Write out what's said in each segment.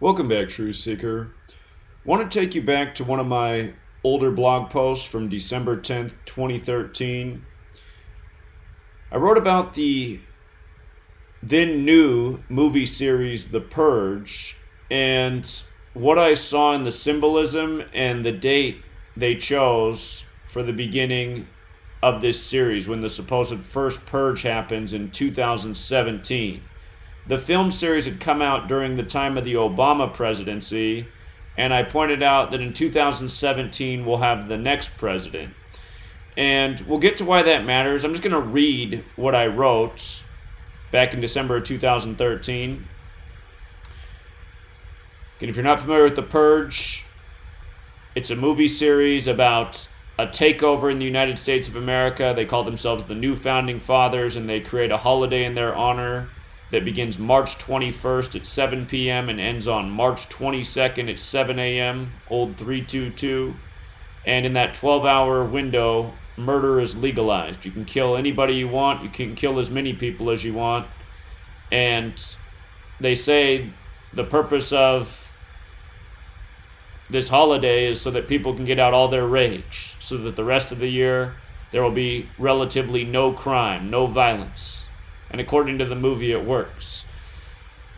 Welcome back, Truth Seeker. Want to take you back to one of my older blog posts from December 10th, 2013. I wrote about the then new movie series The Purge and what I saw in the symbolism and the date they chose for the beginning of this series when the supposed First Purge happens in 2017. The film series had come out during the time of the Obama presidency, and I pointed out that in 2017 we'll have the next president. And we'll get to why that matters. I'm just going to read what I wrote back in December of 2013. And if you're not familiar with The Purge, it's a movie series about a takeover in the United States of America. They call themselves the New Founding Fathers, and they create a holiday in their honor that begins March 21st at 7 p.m. and ends on March 22nd at 7 a.m., old 322. And in that 12-hour window, murder is legalized. You can kill anybody you want. You can kill as many people as you want. And they say the purpose of this holiday is so that people can get out all their rage, so that the rest of the year there will be relatively no crime, no violence. And according to the movie, it works.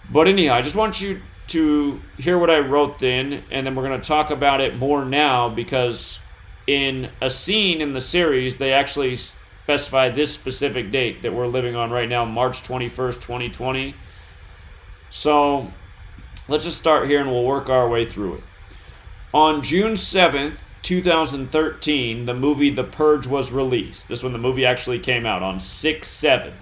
But anyhow, I just want you to hear what I wrote then, and then we're going to talk about it more now, because in a scene in the series, they actually specify this specific date that we're living on right now, March 21st, 2020. So let's just start here and we'll work our way through it. On June 7th, 2013, the movie The Purge was released. This is when the movie actually came out, on 6/7.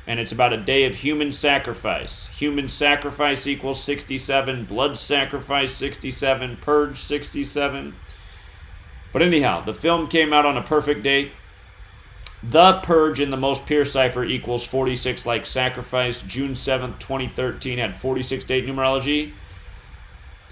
And it's about a day of human sacrifice. Human sacrifice equals 67. Blood sacrifice, 67. Purge, 67. But anyhow, the film came out on a perfect date. The Purge in the most pure cipher equals 46 like sacrifice. June 7th, 2013 had 46 date numerology.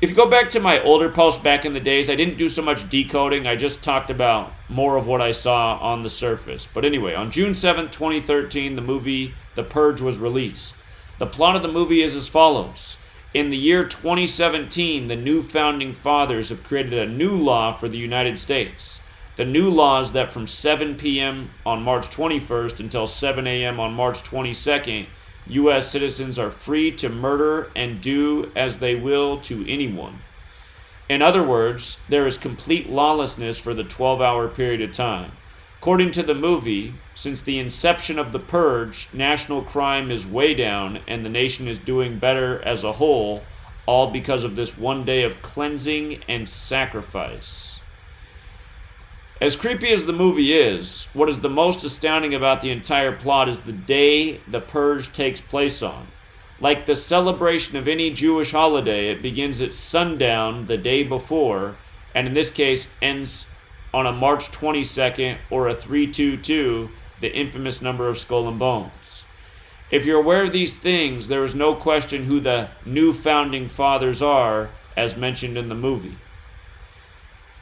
If you go back to my older posts back in the days, I didn't do so much decoding. I just talked about more of what I saw on the surface. But anyway, on June 7th, 2013, the movie The Purge was released. The plot of the movie is as follows. In the year 2017, the new founding fathers have created a new law for the United States. The new law is that from 7 p.m. on March 21st until 7 a.m. on March 22nd, U.S. citizens are free to murder and do as they will to anyone. In other words, there is complete lawlessness for the 12-hour period of time. According to the movie, since the inception of the Purge, national crime is way down and the nation is doing better as a whole, all because of this one day of cleansing and sacrifice. As creepy as the movie is, what is the most astounding about the entire plot is the day the Purge takes place on. Like the celebration of any Jewish holiday, it begins at sundown the day before, and in this case ends on a March 22nd or a 322, the infamous number of skull and bones. If you're aware of these things, there is no question who the new founding fathers are, as mentioned in the movie.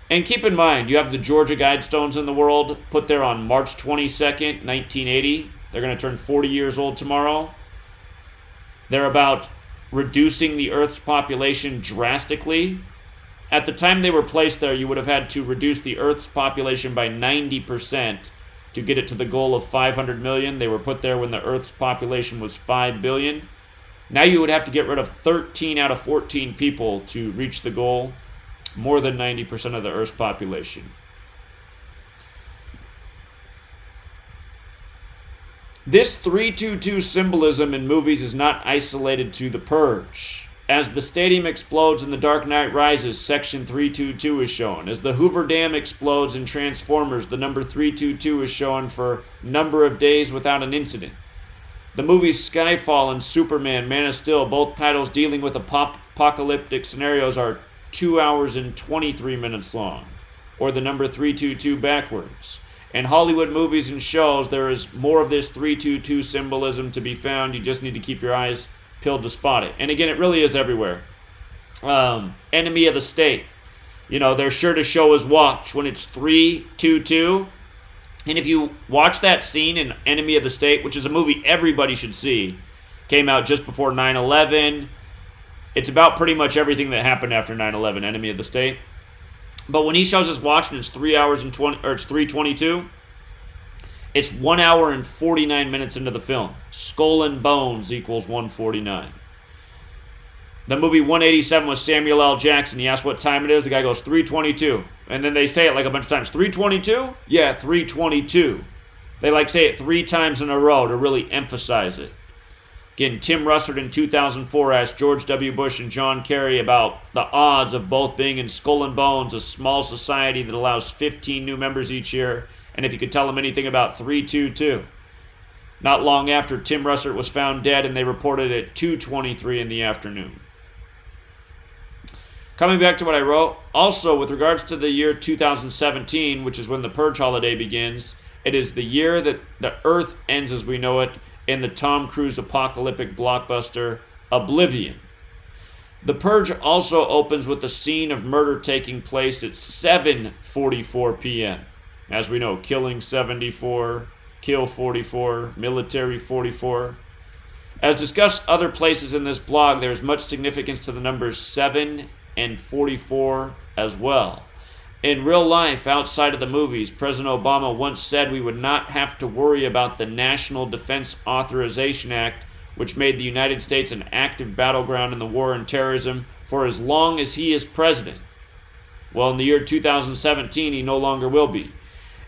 And keep in mind, you have the Georgia Guidestones in the world, put there on March 22nd, 1980. They're going to turn 40 years old tomorrow. They're about reducing the Earth's population drastically. At the time they were placed there, you would have had to reduce the Earth's population by 90% to get it to the goal of 500 million. They were put there when the Earth's population was 5 billion. Now you would have to get rid of 13 out of 14 people to reach the goal. More than 90% of the Earth's population. This 322 symbolism in movies is not isolated to The Purge. As the stadium explodes in The Dark Knight Rises, section 322 is shown. As the Hoover Dam explodes in Transformers, the number 322 is shown for number of days without an incident. The movies Skyfall and Superman, Man of Steel, both titles dealing with apocalyptic scenarios, are 2 hours and 23 minutes long, or the number 322 backwards. In Hollywood movies and shows, there is more of this 322 symbolism to be found. You just need to keep your eyes peeled to spot it. And again, it really is everywhere. Enemy of the State. They're sure to show his watch when it's 322. And if you watch that scene in Enemy of the State, which is a movie everybody should see, came out just before 9/11, It's about pretty much everything that happened after 9/11, Enemy of the State. But when he shows his watch and it's 3 hours and 20, or it's 3:22, it's 1 hour and 49 minutes into the film. Skull and Bones equals 149. The movie 187 was Samuel L. Jackson. He asked what time it is. The guy goes 3:22, and then they say it like a bunch of times. 3:22? Yeah, 3:22. They like say it 3 times in a row to really emphasize it. Again, Tim Russert in 2004 asked George W. Bush and John Kerry about the odds of both being in Skull and Bones, a small society that allows 15 new members each year, and if you could tell them anything about 322. Not long after, Tim Russert was found dead, and they reported at 2:23 in the afternoon. Coming back to what I wrote, also with regards to the year 2017, which is when the Purge holiday begins, it is the year that the Earth ends as we know it in the Tom Cruise apocalyptic blockbuster Oblivion. The Purge also opens with a scene of murder taking place at 7:44 p.m. As we know, killing 74, kill 44, military 44. As discussed other places in this blog, there is much significance to the numbers 7 and 44 as well. In real life, outside of the movies, President Obama once said we would not have to worry about the National Defense Authorization Act, which made the United States an active battleground in the war on terrorism for as long as he is president. Well, in the year 2017, he no longer will be.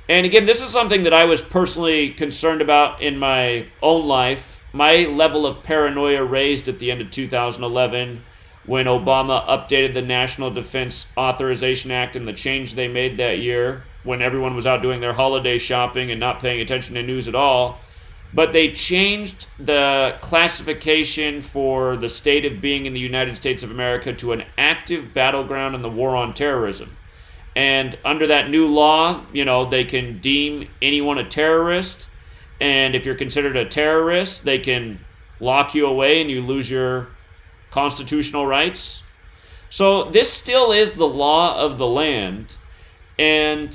And again, this is something that I was personally concerned about in my own life. My level of paranoia raised at the end of 2011 when Obama updated the National Defense Authorization Act and the change they made that year when everyone was out doing their holiday shopping and not paying attention to news at all. But they changed the classification for the state of being in the United States of America to an active battleground in the war on terrorism. And under that new law, they can deem anyone a terrorist. And if you're considered a terrorist, they can lock you away and you lose your constitutional rights. So this still is the law of the land. And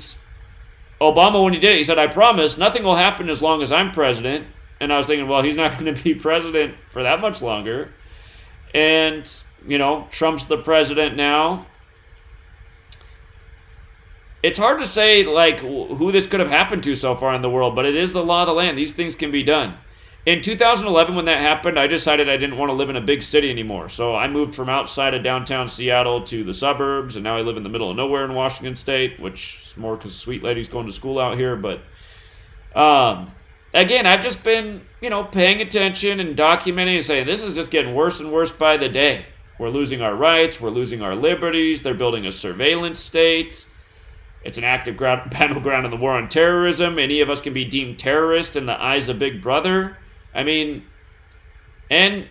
Obama, when he did it, he said, I promise nothing will happen as long as I'm president. And I was thinking, well, he's not going to be president for that much longer. And, Trump's the president now. It's hard to say, who this could have happened to so far in the world, but it is the law of the land. These things can be done. In 2011, when that happened, I decided I didn't want to live in a big city anymore. So I moved from outside of downtown Seattle to the suburbs, and now I live in the middle of nowhere in Washington State, which is more because sweet lady's going to school out here. But again, I've just been, paying attention and documenting and saying, this is just getting worse and worse by the day. We're losing our rights. We're losing our liberties. They're building a surveillance state. It's an active battleground in the war on terrorism. Any of us can be deemed terrorist in the eyes of Big Brother. And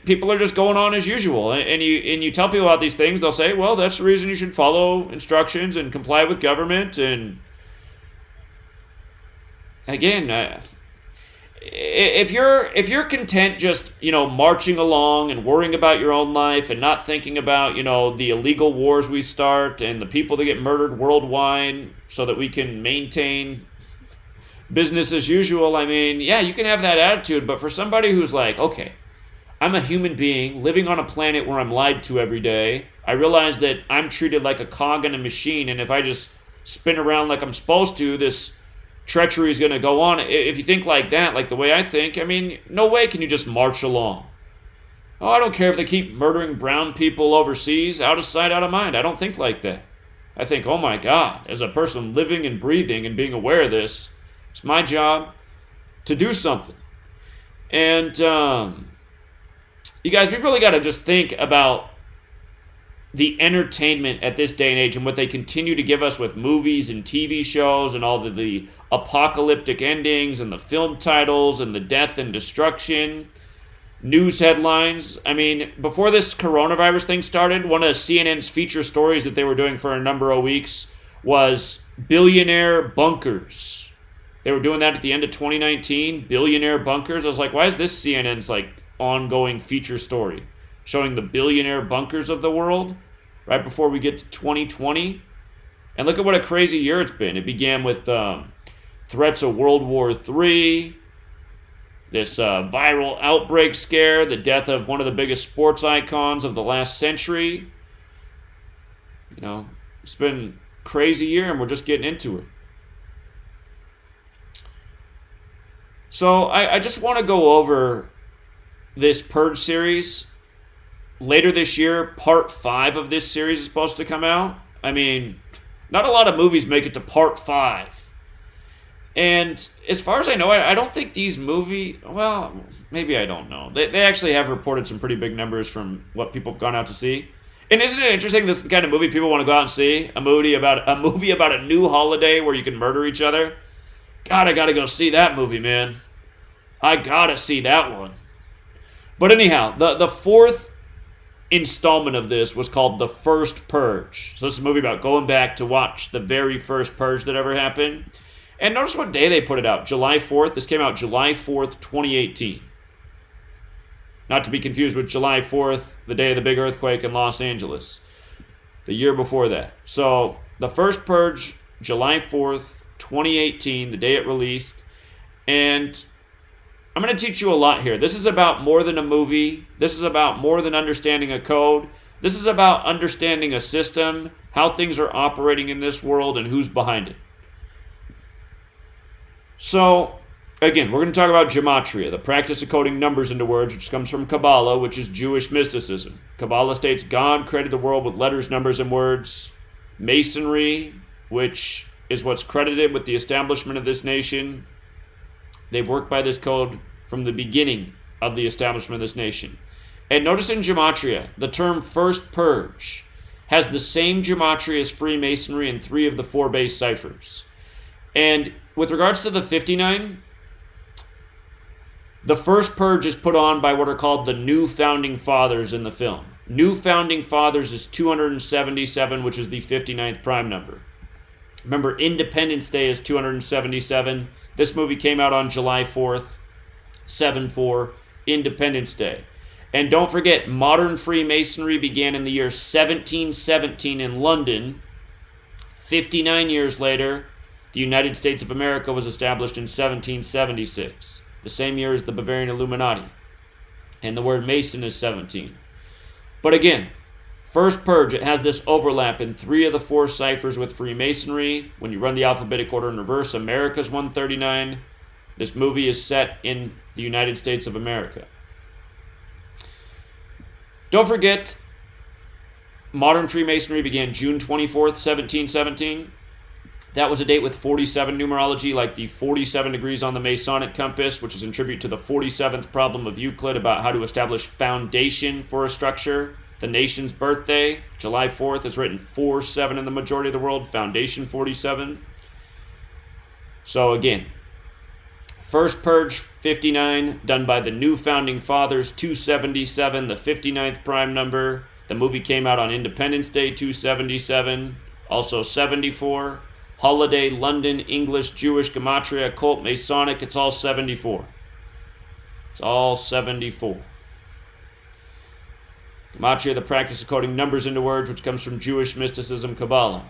people are just going on as usual. And you tell people about these things, they'll say, well, that's the reason you should follow instructions and comply with government. And again, if you're content just, marching along and worrying about your own life and not thinking about, the illegal wars we start and the people that get murdered worldwide so that we can maintain business as usual, you can have that attitude, but for somebody who's like, okay, I'm a human being living on a planet where I'm lied to every day, I realize that I'm treated like a cog in a machine, and if I just spin around like I'm supposed to, this treachery is going to go on. If you think like that, like the way I think, no way can you just march along. Oh, I don't care if they keep murdering brown people overseas, out of sight, out of mind. I don't think like that. I think, oh my God, as a person living and breathing and being aware of this, it's my job to do something. And you guys, we really got to just think about the entertainment at this day and age and what they continue to give us with movies and TV shows and all the apocalyptic endings and the film titles and the death and destruction, news headlines. Before this coronavirus thing started, one of CNN's feature stories that they were doing for a number of weeks was billionaire bunkers. They were doing that at the end of 2019, billionaire bunkers. I was like, why is this CNN's ongoing feature story showing the billionaire bunkers of the world right before we get to 2020? And look at what a crazy year it's been. It began with threats of World War III, this viral outbreak scare, the death of one of the biggest sports icons of the last century. It's been a crazy year, and we're just getting into it. So I just want to go over this Purge series. Later this year, part 5 of this series is supposed to come out. I mean, not a lot of movies make it to part 5. And as far as I know, I don't think these movies, well, maybe I don't know. They actually have reported some pretty big numbers from what people have gone out to see. And isn't it interesting, this is the kind of movie people want to go out and see? A movie about a new holiday where you can murder each other? God, I gotta go see that movie, man. I gotta see that one. But anyhow, the fourth installment of this was called The First Purge. So this is a movie about going back to watch the very first purge that ever happened. And notice what day they put it out. July 4th. This came out July 4th, 2018. Not to be confused with July 4th, the day of the big earthquake in Los Angeles. The year before that. So, The First Purge, July 4th, 2018, the day it released. And I'm going to teach you a lot here. This is about more than a movie. This is about more than understanding a code. This is about understanding a system, how things are operating in this world, and who's behind it. So, again, we're going to talk about Gematria, the practice of coding numbers into words, which comes from Kabbalah, which is Jewish mysticism. Kabbalah states God created the world with letters, numbers, and words. Masonry, which is what's credited with the establishment of this nation. They've worked by this code from the beginning of the establishment of this nation. And notice in Gematria, the term First Purge has the same Gematria as Freemasonry in 3 of the 4 base ciphers. And with regards to the 59, the First Purge is put on by what are called the New Founding Fathers in the film. New Founding Fathers is 277, which is the 59th prime number. Remember, Independence Day is 277. This movie came out on July 4th, 7/4, Independence Day. And don't forget, modern Freemasonry began in the year 1717 in London. 59 years later, the United States of America was established in 1776, the same year as the Bavarian Illuminati. And the word Mason is 17. But again, First Purge, it has this overlap in 3 of the 4 ciphers with Freemasonry. When you run the alphabetic order in reverse, America's 139. This movie is set in the United States of America. Don't forget, modern Freemasonry began June 24th, 1717. That was a date with 47 numerology, like the 47 degrees on the Masonic compass, which is in tribute to the 47th problem of Euclid about how to establish foundation for a structure. The nation's birthday, July 4th, is written 4-7 in the majority of the world, foundation 47. So again, First Purge 59, done by the New Founding Fathers, 277, the 59th prime number. The movie came out on Independence Day, 277, also 74. Holiday, London, English, Jewish, Gematria, Occult, Masonic, it's all 74. It's all 74. Gematria, the practice of coding numbers into words, which comes from Jewish mysticism, Kabbalah.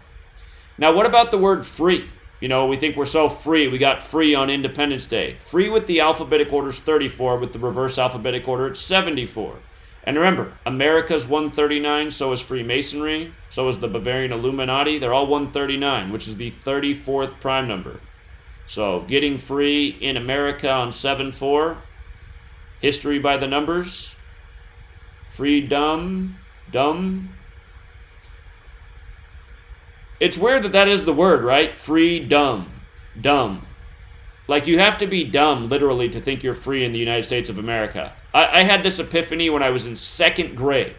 Now, what about the word free? We think we're so free. We got free on Independence Day. Free with the alphabetic order is 34. With the reverse alphabetic order, it's 74. And remember, America's 139, so is Freemasonry, so is the Bavarian Illuminati. They're all 139, which is the 34th prime number. So, getting free in America on 7/4. History by the numbers. Freedom. Dumb. It's weird that is the word, right? Freedom. Dumb. Like, you have to be dumb, literally, to think you're free in the United States of America. I had this epiphany when I was in 2nd grade.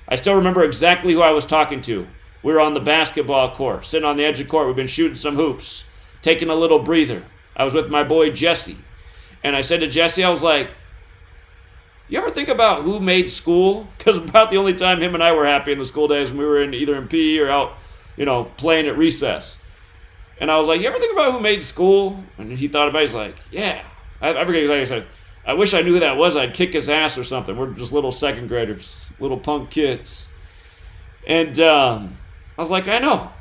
I still remember exactly who I was talking to. We were on the basketball court, sitting on the edge of the court. We've been shooting some hoops, taking a little breather. I was with my boy Jesse. And I said to Jesse, I was like, you ever think about who made school? Because about the only time him and I were happy in the school days when we were either in PE or out, playing at recess. And I was like, you ever think about who made school? And he thought about it. He's like, yeah. I forget exactly what I said. I wish I knew who that was. I'd kick his ass or something. We're just little 2nd graders, little punk kids. And I was like, I know.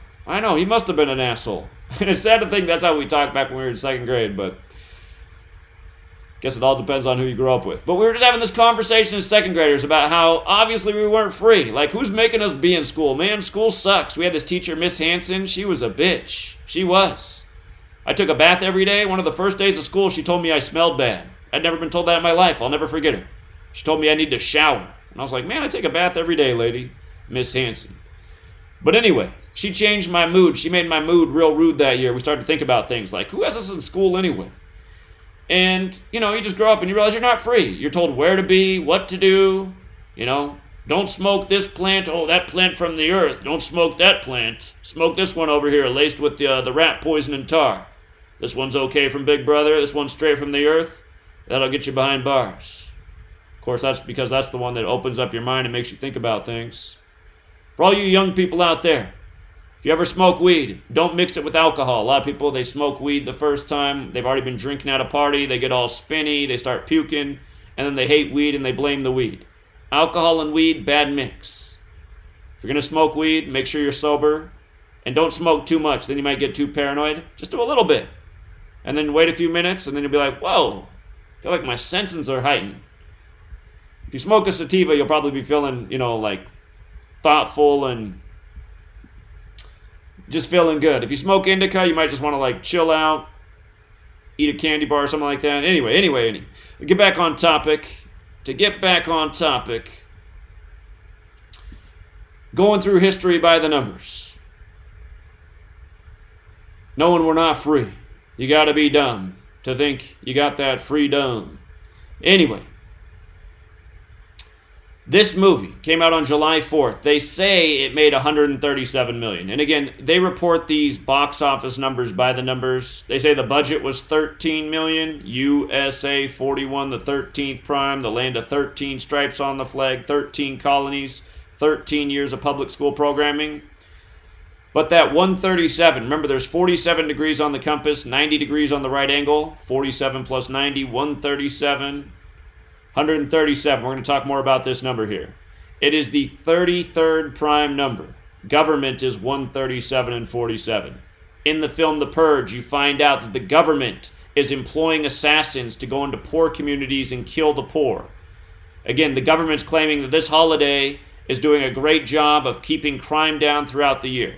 He must have been an asshole. And it's sad to think that's how we talked back when we were in 2nd grade. But Guess it all depends on who you grew up with. But we were just having this conversation as second graders about how obviously we weren't free. Like, who's making us be in school? Man, school sucks. We had this teacher, Miss Hanson. She was a bitch. She was. I took a bath every day. One of the first days of school, she told me I smelled bad. I'd never been told that in my life. I'll never forget her. She told me I need to shower. And I was like, man, I take a bath every day, lady. Miss Hanson. But anyway, she changed my mood. She made my mood real rude that year. We started to think about things like, who has us in school anyway? And, you just grow up and you realize you're not free. You're told where to be, what to do, Don't smoke this plant. Oh, that plant from the earth. Don't smoke that plant. Smoke this one over here, laced with the rat poison and tar. This one's okay from Big Brother. This one's straight from the earth. That'll get you behind bars. Of course, that's because that's the one that opens up your mind and makes you think about things. For all you young people out there, if you ever smoke weed, don't mix it with alcohol. A lot of people, they smoke weed the first time. They've already been drinking at a party. They get all spinny. They start puking. And then they hate weed and they blame the weed. Alcohol and weed, bad mix. If you're going to smoke weed, make sure you're sober. And don't smoke too much. Then you might get too paranoid. Just do a little bit. And then wait a few minutes and then you'll be like, whoa, I feel like my senses are heightened. If you smoke a sativa, you'll probably be feeling, like thoughtful and just feeling good. If you smoke indica, you might just want to chill out, eat a candy bar or something like that. Anyway, get back on topic. To get back on topic, going through history by the numbers. Knowing we're not free. You gotta be dumb to think you got that freedom. Anyway, this movie came out on July 4th. They say it made $137 million. And again, they report these box office numbers by the numbers. They say the budget was $13 million. USA 41, the 13th prime, the land of 13 stripes on the flag, 13 colonies, 13 years of public school programming. But that 137, remember there's 47 degrees on the compass, 90 degrees on the right angle, 47 plus 90, 137. 137. We're going to talk more about this number here. It is the 33rd prime number. Government is 137 and 47. In the film The Purge, you find out that the government is employing assassins to go into poor communities and kill the poor. Again, the government's claiming that this holiday is doing a great job of keeping crime down throughout the year.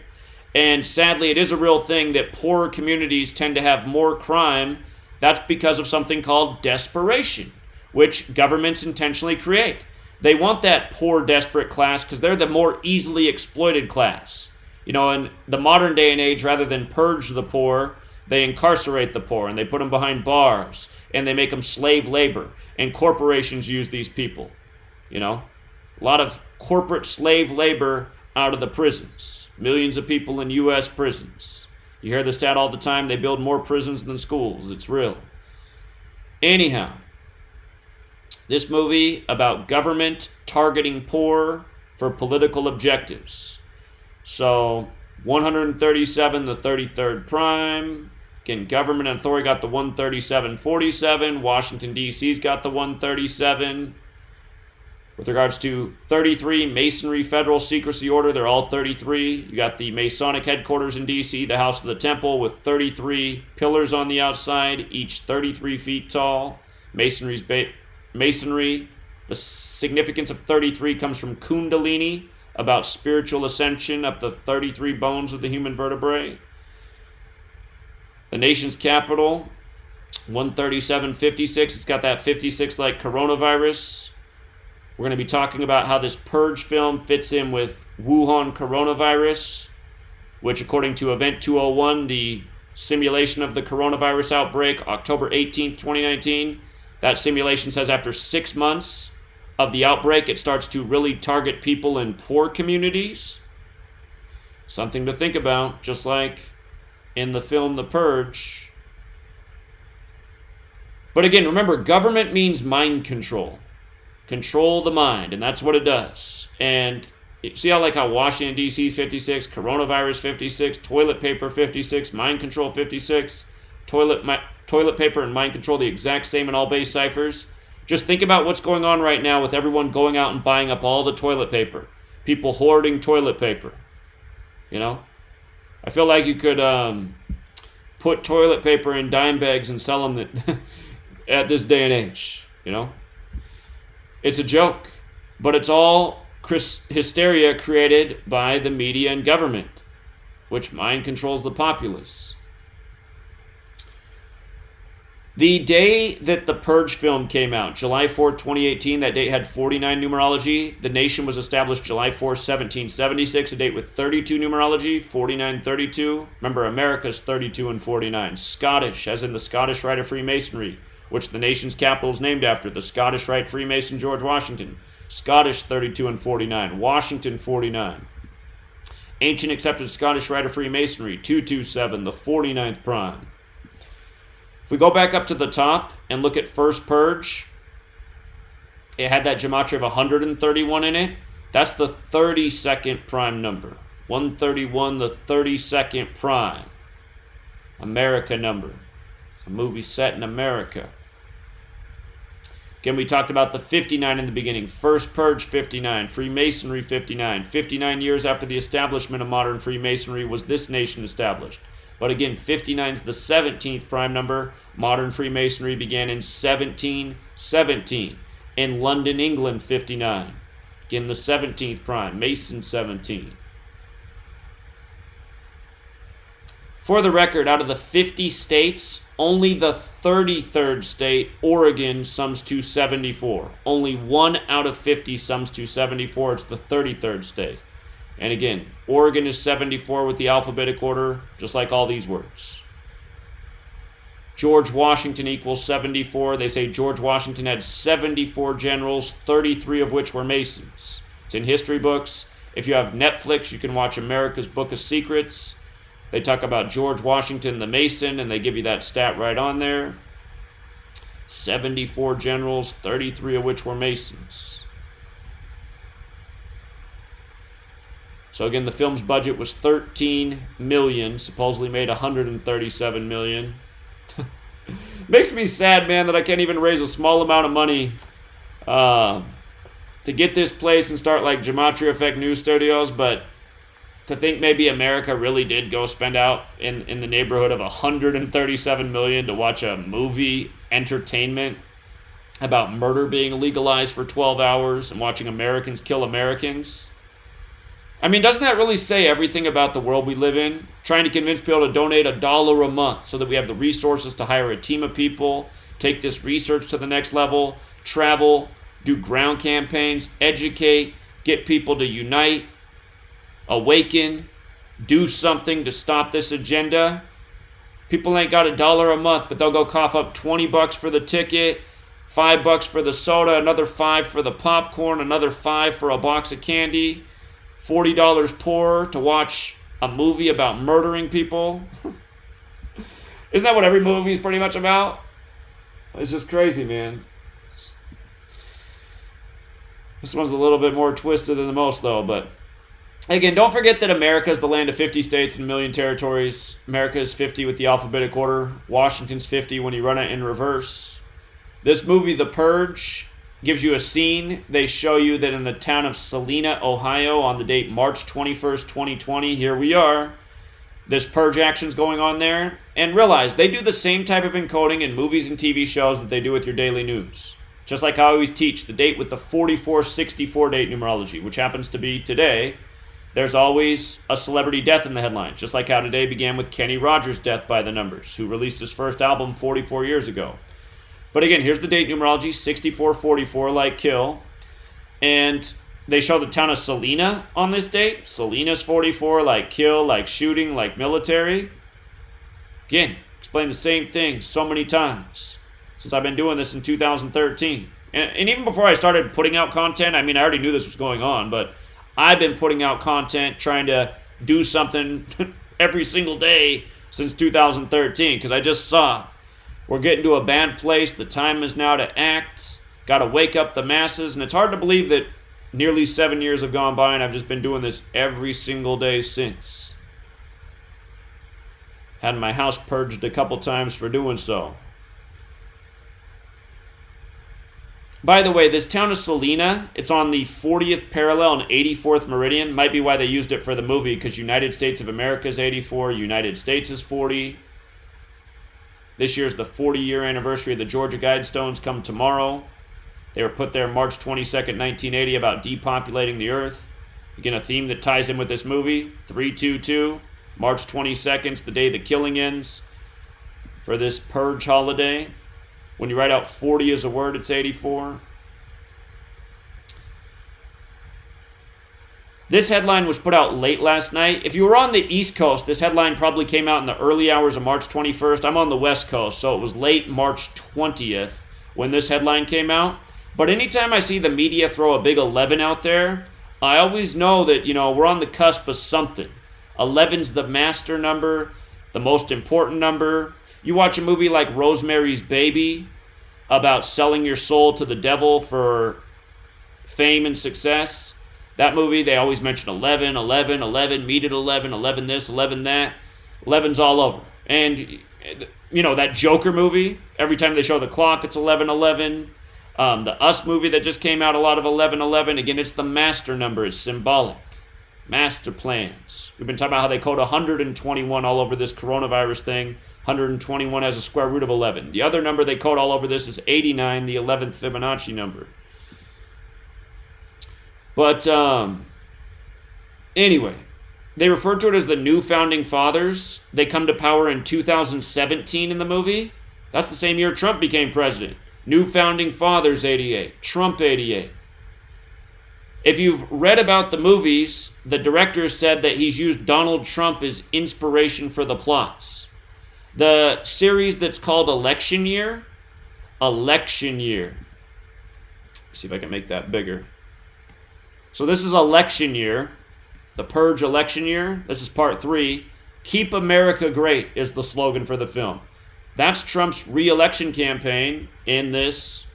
And sadly, it is a real thing that poorer communities tend to have more crime. That's because of something called desperation, which governments intentionally create. They want that poor, desperate class because they're the more easily exploited class. In the modern day and age, rather than purge the poor, they incarcerate the poor and they put them behind bars and they make them slave labor. And corporations use these people. A lot of corporate slave labor out of the prisons. Millions of people in U.S. prisons. You hear the stat all the time, they build more prisons than schools. It's real. Anyhow, this movie about government targeting poor for political objectives. So, 137, the 33rd prime. Again, government and authority got the 137.47. Washington, D.C.'s got the 137. With regards to 33, Masonry Federal Secrecy Order, they're all 33. You got the Masonic headquarters in D.C., the House of the Temple, with 33 pillars on the outside, each 33 feet tall. Masonry, the significance of 33 comes from Kundalini, about spiritual ascension up the 33 bones of the human vertebrae. The nation's capital, 137.56. It's got that 56 like coronavirus. We're going to be talking about how this Purge film fits in with Wuhan coronavirus, which according to Event 201, the simulation of the coronavirus outbreak, October 18th, 2019, that simulation says after 6 months of the outbreak, it starts to really target people in poor communities. Something to think about, just like in the film The Purge. But again, remember, government means mind control. Control the mind, and that's what it does. And see how Washington, D.C. is 56, coronavirus 56, toilet paper 56, mind control 56, toilet paper and mind control the exact same in all base ciphers. Just think about what's going on right now with everyone going out and buying up all the toilet paper. People hoarding toilet paper. I feel like you could put toilet paper in dime bags and sell them at this day and age, you know? It's a joke, but it's all hysteria created by the media and government, which mind controls the populace. The day that the Purge film came out, July 4th, 2018, that date had 49 numerology. The nation was established July 4th, 1776, a date with 32 numerology, 4932. Remember, America's 32 and 49. Scottish, as in the Scottish Rite of Freemasonry, which the nation's capital is named after, the Scottish Rite Freemason George Washington. Scottish 32 and 49. Washington 49. Ancient accepted Scottish Rite of Freemasonry, 227, the 49th prime. If we go back up to the top and look at First Purge, it had that gematria of 131 in it. That's the 32nd prime number. 131, the 32nd prime. America number. A movie set in America. Again, we talked about the 59 in the beginning. First Purge 59, Freemasonry 59. 59 years after the establishment of modern Freemasonry was this nation established. But again, 59 is the 17th prime number. Modern Freemasonry began in 1717. In London, England, 59. Again, the 17th prime. Mason 17. For the record, out of the 50 states, only the 33rd state, Oregon, sums to 74. Only 1 out of 50 sums to 74. It's the 33rd state. And again, Oregon is 74 with the alphabetic order, just like all these words. George Washington equals 74. They say George Washington had 74 generals, 33 of which were Masons. It's in history books. If you have Netflix, you can watch America's Book of Secrets. They talk about George Washington the Mason, and they give you that stat right on there. 74 generals, 33 of which were Masons. So again, the film's budget was $13 million, supposedly made $137 million. Makes me sad, man, that I can't even raise a small amount of money to get this place and start like Gematria Effect News Studios, but to think maybe America really did go spend out in the neighborhood of $137 million to watch a movie entertainment about murder being legalized for 12 hours and watching Americans kill Americans. I mean, doesn't that really say everything about the world we live in? Trying to convince people to donate $1 a month so that we have the resources to hire a team of people, take this research to the next level, travel, do ground campaigns, educate, get people to unite, awaken, do something to stop this agenda. People ain't got $1 a month, but they'll go cough up $20 for the ticket, $5 for the soda, another $5 for the popcorn, another $5 for a box of candy, $40 poorer to watch a movie about murdering people. Isn't that what every movie is pretty much about? It's just crazy, man. This one's a little bit more twisted than the most, though, but again, don't forget that America is the land of 50 states and a million territories. America is 50 with the alphabetic order. Washington's 50 when you run it in reverse. This movie, The Purge, gives you a scene. They show you that in the town of Salina, Ohio, on the date March 21st, 2020, here we are. This purge action's going on there. And realize, they do the same type of encoding in movies and TV shows that they do with your daily news. Just like I always teach, the date with the 4464 date numerology, which happens to be today, there's always a celebrity death in the headline, just like how today began with Kenny Rogers' death by the numbers, who released his first album 44 years ago. But again, here's the date numerology, 6444, like kill. And they show the town of Salina on this date. Salina's 44, like kill, like shooting, like military. Again, explain the same thing so many times since I've been doing this in 2013. And even before I started putting out content, I mean, I already knew this was going on, but I've been putting out content, trying to do something every single day since 2013, because I just saw we're getting to a bad place. The time is now to act. Got to wake up the masses. And it's hard to believe that nearly 7 years have gone by and I've just been doing this every single day since. Had my house purged a couple times for doing so. By the way, this town of Salina, it's on the 40th parallel and 84th meridian. Might be why they used it for the movie, because United States of America is 84, United States is 40. This year's the 40-year anniversary of the Georgia Guidestones come tomorrow. They were put there March 22nd, 1980, about depopulating the earth. Again, a theme that ties in with this movie, 322. March 22nd is the day the killing ends for this Purge holiday. When you write out 40 as a word, it's 84. This headline was put out late last night. If you were on the East Coast, this headline probably came out in the early hours of March 21st. I'm on the West Coast, so it was late March 20th when this headline came out. But anytime I see the media throw a big 11 out there, I always know that, we're on the cusp of something. 11's the master number, the most important number. You watch a movie like Rosemary's Baby about selling your soul to the devil for fame and success. That movie, they always mention 11, 11, 11, meet at 11, 11 this, 11 that. 11's all over. And, that Joker movie, every time they show the clock, it's 11, 11. The Us movie that just came out, a lot of 11, 11. Again, it's the master number. It's symbolic. Master plans. We've been talking about how they code 121 all over this coronavirus thing. 121 has a square root of 11. The other number they code all over this is 89, the 11th Fibonacci number. But anyway, they refer to it as the new founding fathers. They come to power in 2017 in the movie. That's the same year Trump became president. New founding fathers 88, Trump 88. If you've read about the movies, the director said that he's used Donald Trump as inspiration for the plots. The series that's called Election Year. Let's see if I can make that bigger. So this is Election Year, the Purge Election Year. This is part 3. Keep America Great is the slogan for the film. That's Trump's re-election campaign in this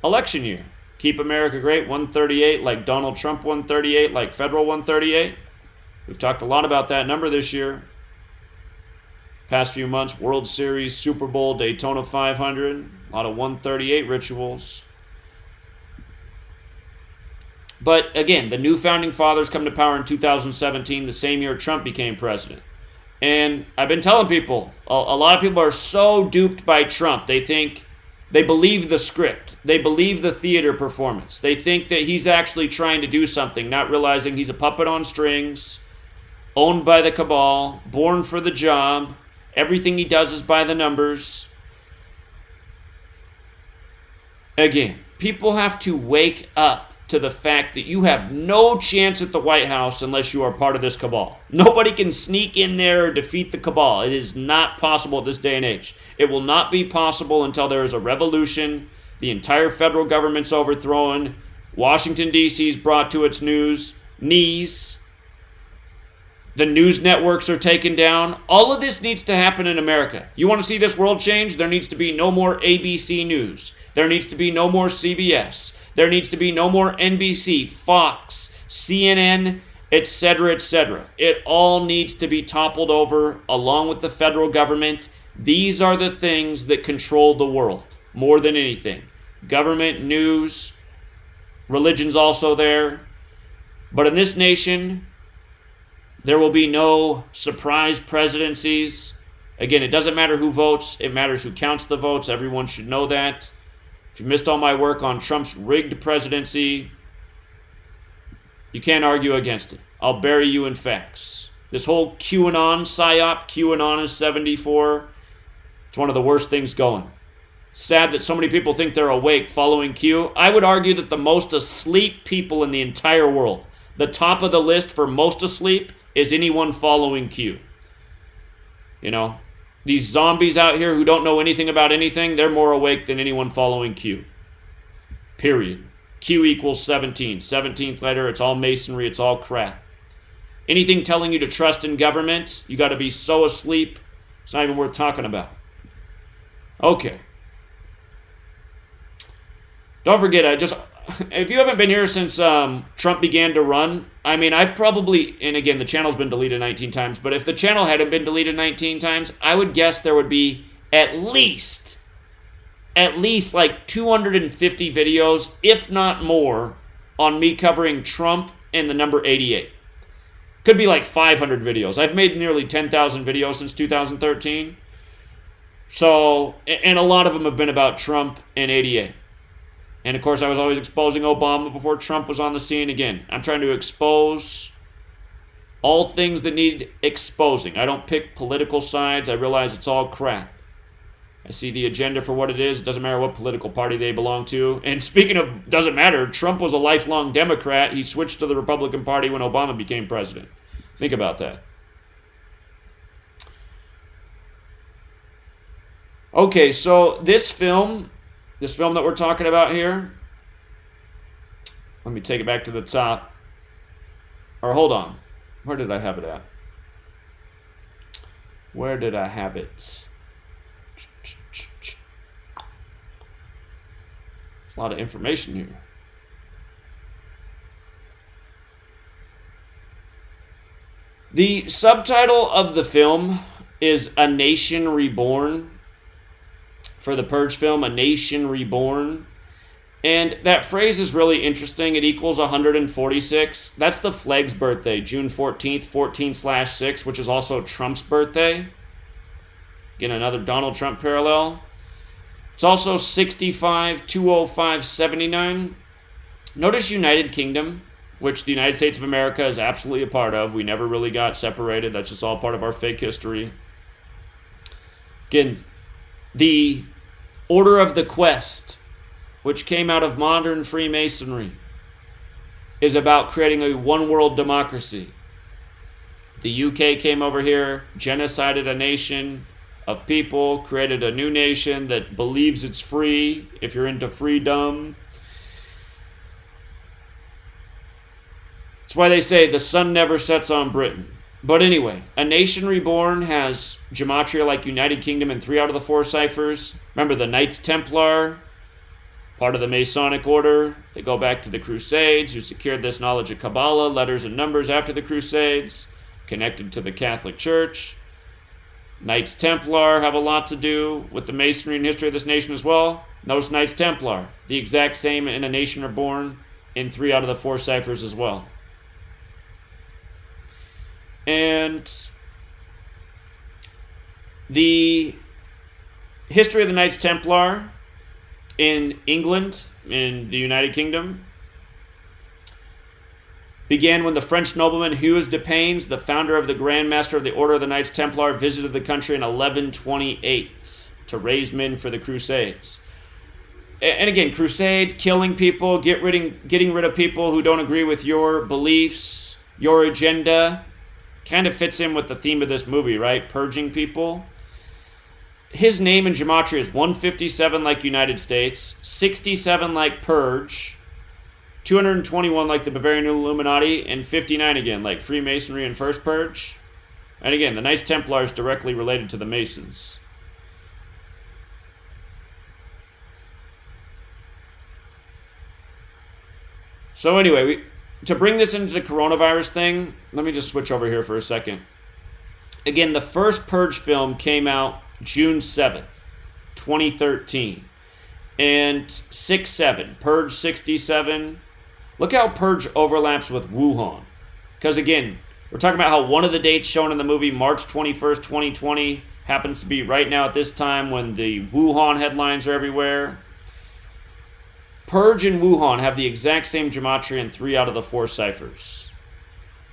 election year. Keep America Great, 138, like Donald Trump 138, like federal 138. We've talked a lot about that number this year. Past few months, World Series, Super Bowl, Daytona 500, a lot of 138 rituals. But again, the new founding fathers come to power in 2017, the same year Trump became president. And I've been telling people, a lot of people are so duped by Trump. They believe the script. They believe the theater performance. They think that he's actually trying to do something, not realizing he's a puppet on strings, owned by the cabal, born for the job. Everything he does is by the numbers. Again, people have to wake up to the fact that you have no chance at the White House unless you are part of this cabal. Nobody can sneak in there or defeat the cabal. It is not possible at this day and age. It will not be possible until there is a revolution, the entire federal government's overthrown, Washington, D.C. is brought to its knees, the news networks are taken down. All of this needs to happen in America. You want to see this world change? There needs to be no more ABC News. There needs to be no more CBS. There needs to be no more NBC, Fox, CNN, etc., etc. It all needs to be toppled over along with the federal government. These are the things that control the world more than anything. Government, news, religion's also there. But in this nation, there will be no surprise presidencies. Again, it doesn't matter who votes. It matters who counts the votes. Everyone should know that. If you missed all my work on Trump's rigged presidency, you can't argue against it. I'll bury you in facts. This whole QAnon psyop, QAnon is 74. It's one of the worst things going. Sad that so many people think they're awake following Q. I would argue that the most asleep people in the entire world, the top of the list for most asleep, is anyone following Q. These zombies out here who don't know anything about anything, they're more awake than anyone following Q. Period. Q equals 17. 17th letter, it's all masonry, it's all crap. Anything telling you to trust in government, you got to be so asleep, it's not even worth talking about. Okay. Don't forget, if you haven't been here since Trump began to run, I've probably, and again, the channel's been deleted 19 times, but if the channel hadn't been deleted 19 times, I would guess there would be at least like 250 videos, if not more, on me covering Trump and the number 88. Could be like 500 videos. I've made nearly 10,000 videos since 2013. So, and a lot of them have been about Trump and ADA. And of course, I was always exposing Obama before Trump was on the scene. Again, I'm trying to expose all things that need exposing. I don't pick political sides. I realize it's all crap. I see the agenda for what it is. It doesn't matter what political party they belong to. And speaking of doesn't matter, Trump was a lifelong Democrat. He switched to the Republican Party when Obama became president. Think about that. Okay, so this film that we're talking about here, let me take it back to the top. Or hold on. Where did I have it at? Where did I have it? A lot of information here. The subtitle of the film is A Nation Reborn. For the Purge film, A Nation Reborn. And that phrase is really interesting. It equals 146. That's the flag's birthday, June 14th, 14/6, which is also Trump's birthday. Again, another Donald Trump parallel. It's also 65/205/79. Notice United Kingdom, which the United States of America is absolutely a part of. We never really got separated. That's just all part of our fake history. Again, the Order of the Quest, which came out of modern Freemasonry, is about creating a one-world democracy. The UK came over here, genocided a nation of people, created a new nation that believes it's free, if you're into freedom. That's why they say the sun never sets on Britain. But anyway, A Nation Reborn has Gematria like United Kingdom in 3 out of the 4 ciphers. Remember the Knights Templar, part of the Masonic order. They go back to the Crusades, who secured this knowledge of Kabbalah, letters and numbers after the Crusades, connected to the Catholic Church. Knights Templar have a lot to do with the Masonry and history of this nation as well. Notice Knights Templar, the exact same in A Nation Reborn in 3 out of the 4 ciphers as well. And the history of the Knights Templar in England, in the United Kingdom, began when the French nobleman Hugues de Payens, the founder of the Grand Master of the Order of the Knights Templar, visited the country in 1128 to raise men for the Crusades. And again, Crusades, killing people, getting rid of people who don't agree with your beliefs, your agenda. Kind of fits in with the theme of this movie, right? Purging people. His name in Gematria is 157 like United States, 67 like Purge, 221 like the Bavarian Illuminati, and 59 again like Freemasonry and First Purge. And again, the Knights Templar is directly related to the Masons. So anyway, to bring this into the coronavirus thing, let me just switch over here for a second. Again, the first Purge film came out June 7th, 2013. And 6/7, Purge 67. Look how Purge overlaps with Wuhan. Because again, we're talking about how one of the dates shown in the movie, March 21st, 2020, happens to be right now at this time when the Wuhan headlines are everywhere. Purge and Wuhan have the exact same gematria in 3 out of the 4 ciphers.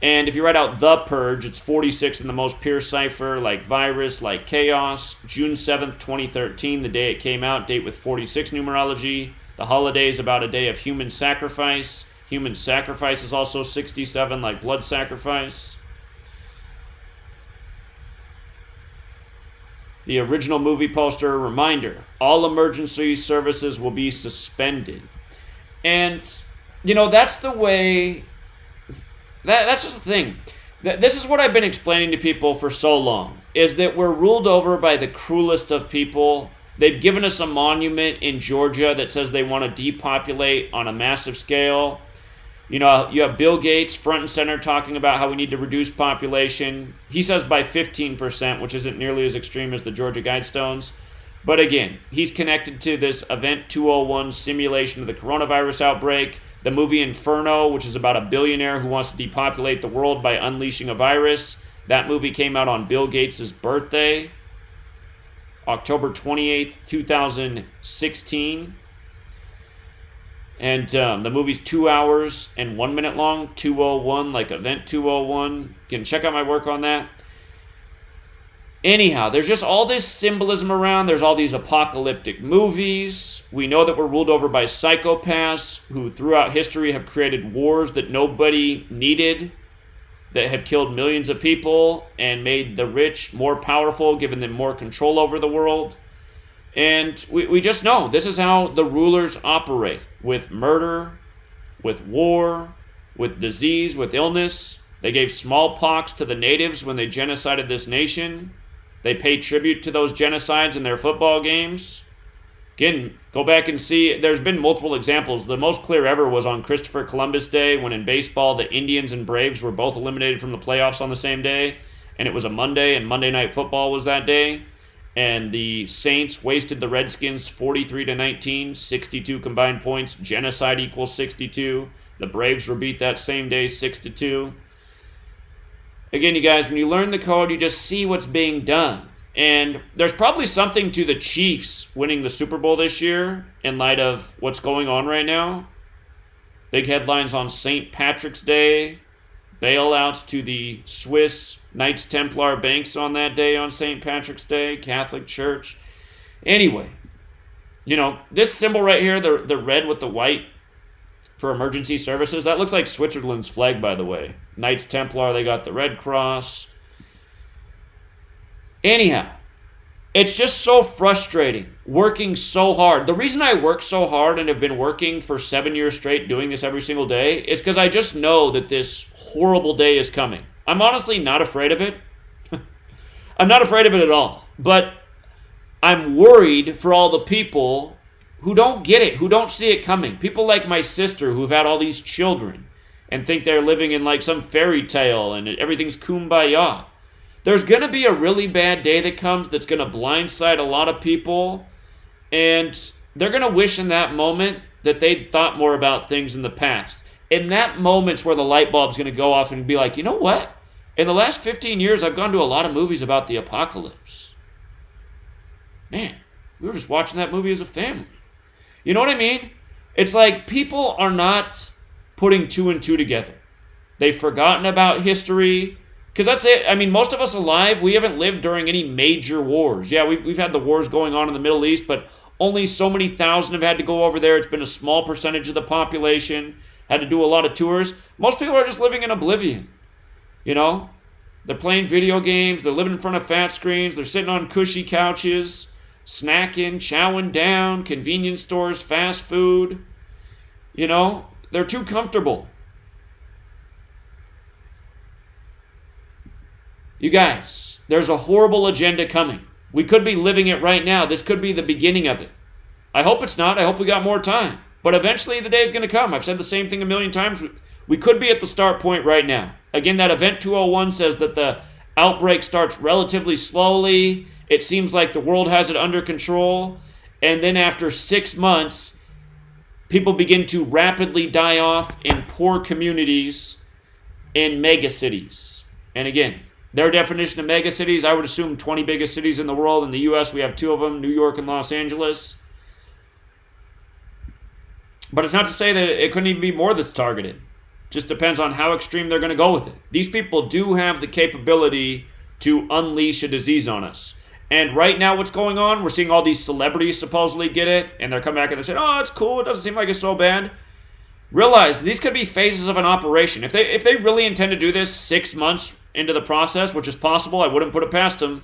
And if you write out the Purge, it's 46 in the most pure cipher, like virus, like chaos. June 7th, 2013, the day it came out, date with 46 numerology. The holiday is about a day of human sacrifice. Human sacrifice is also 67, like blood sacrifice. The original movie poster, reminder, all emergency services will be suspended. And, that's the way, that's just the thing. This is what I've been explaining to people for so long, is that we're ruled over by the cruelest of people. They've given us a monument in Georgia that says they want to depopulate on a massive scale. You have Bill Gates front and center talking about how we need to reduce population. He says by 15%, which isn't nearly as extreme as the Georgia Guidestones. But again, he's connected to this Event 201 simulation of the coronavirus outbreak. The movie Inferno, which is about a billionaire who wants to depopulate the world by unleashing a virus. That movie came out on Bill Gates' birthday. October 28th, 2016. And the movie's 2 hours and 1 minute long, 201, like Event 201. You can check out my work on that. Anyhow, there's just all this symbolism around. There's all these apocalyptic movies. We know that we're ruled over by psychopaths who throughout history have created wars that nobody needed, that have killed millions of people and made the rich more powerful, given them more control over the world. And we just know this is how the rulers operate, with murder, with war, with disease, with illness. They gave smallpox to the natives when they genocided this nation. They paid tribute to those genocides in their football games. Again, go back and see. There's been multiple examples. The most clear ever was on Christopher Columbus Day, when in baseball the Indians and Braves were both eliminated from the playoffs on the same day. And it was a Monday, and Monday Night Football was that day. And the Saints wasted the Redskins 43-19, 62 combined points. Genocide equals 62. The Braves were beat that same day, 6-2. Again, you guys, when you learn the code, you just see what's being done. And there's probably something to the Chiefs winning the Super Bowl this year in light of what's going on right now. Big headlines on St. Patrick's Day. Bailouts to the Swiss Knights Templar banks on that day, on St. Patrick's Day. Catholic Church. Anyway, you know, this symbol right here, the red with the white for emergency services, that looks like Switzerland's flag, by the way. Knights Templar, they got the Red Cross. Anyhow, it's just so frustrating, working so hard. The reason I work so hard and have been working for 7 years straight doing this every single day is because I just know that this horrible day is coming. I'm honestly not afraid of it. I'm not afraid of it at all. But I'm worried for all the people who don't get it, who don't see it coming. People like my sister who've had all these children and think they're living in like some fairy tale and everything's kumbaya. There's going to be a really bad day that comes that's going to blindside a lot of people, and they're going to wish in that moment that they'd thought more about things in the past. In that moment's where the light bulb's going to go off and be like, you know what? In the last 15 years, I've gone to a lot of movies about the apocalypse. Man, we were just watching that movie as a family. You know what I mean? It's like people are not putting two and two together. They've forgotten about history. Because that's it. I mean, most of us alive, we haven't lived during any major wars. Yeah, we've had the wars going on in the Middle East, but only so many thousand have had to go over there. It's been a small percentage of the population. Had to do a lot of tours. Most people are just living in oblivion. You know? They're playing video games. They're living in front of fat screens. They're sitting on cushy couches, snacking, chowing down, convenience stores, fast food. You know? They're too comfortable. You guys, there's a horrible agenda coming. We could be living it right now. This could be the beginning of it. I hope it's not. I hope we got more time. But eventually the day is going to come. I've said the same thing a million times. We could be at the start point right now. Again, that Event 201 says that the outbreak starts relatively slowly. It seems like the world has it under control. And then after 6 months, people begin to rapidly die off in poor communities in megacities. And again, their definition of megacities, I would assume 20 biggest cities in the world. In the U.S., we have 2 of them, New York and Los Angeles. But it's not to say that it couldn't even be more that's targeted. Just depends on how extreme they're going to go with it. These people do have the capability to unleash a disease on us. And right now what's going on, we're seeing all these celebrities supposedly get it, and they're coming back and they're saying, oh, it's cool, it doesn't seem like it's so bad. Realize these could be phases of an operation. If they really intend to do this 6 months into the process, which is possible, I wouldn't put it past them.